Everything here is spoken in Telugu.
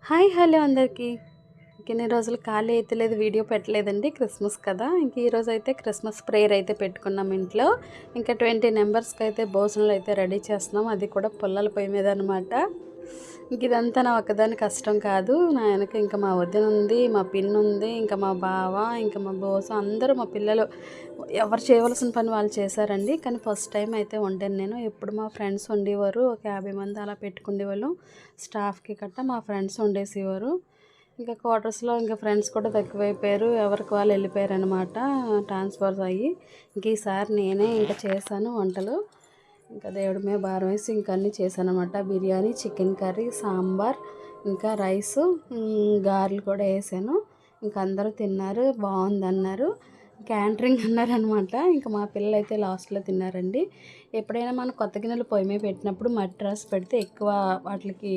హాయ్ హలో అందరికీ. ఇన్ని రోజులు ఖాళీ అయితే లేదు, వీడియో పెట్టలేదండి. క్రిస్మస్ కదా, ఇంక ఈరోజు అయితే క్రిస్మస్ ప్రేయర్ అయితే పెట్టుకున్నాం ఇంట్లో. ఇంకా 20 మెంబర్స్కి అయితే భోజనాలు అయితే రెడీ చేస్తున్నాం, అది కూడా పుల్లల పొయ్యి మీద అనమాట. ఇంక ఇదంతా నా ఒక్కదాని కష్టం కాదు, నా వెనక ఇంకా మా వదిన ఉంది, మా పిన్ని ఉంది, ఇంకా మా బావ, ఇంకా మా బోసు, అందరూ మా పిల్లలు ఎవరు చేయవలసిన పని వాళ్ళు చేశారండి. కానీ ఫస్ట్ టైం అయితే వండాను నేను. ఎప్పుడు మా ఫ్రెండ్స్ ఉండేవారు, ఒక 50 మంది అలా పెట్టుకునేవాళ్ళు స్టాఫ్కి గట్టా. మా ఫ్రెండ్స్ వండేసేవారు. ఇంకా క్వార్టర్స్లో ఇంకా ఫ్రెండ్స్ కూడా తక్కువైపోయారు, ఎవరికి వాళ్ళు వెళ్ళిపోయారు అనమాట, ట్రాన్స్ఫర్స్ అయ్యి. ఇంక ఈసారి నేనే ఇంకా చేశాను వంటలు. ఇంకా దేవుడి మీద భారం వేసి ఇంకా అన్నీ చేశాను అనమాట. బిర్యానీ, చికెన్ కర్రీ, సాంబార్, ఇంకా రైసు, గారెలు కూడా వేసాను. ఇంకా అందరూ తిన్నారు, బాగుందన్నారు. క్యాంటరింగ్ అన్నారనమాట. ఇంకా మా పిల్లలు అయితే లాస్ట్లో తిన్నారండి. ఎప్పుడైనా మనం కొత్త గిన్నెలు పొయ్యి మీద పెట్టినప్పుడు మట్టి రాసి పెడితే ఎక్కువ వాటికి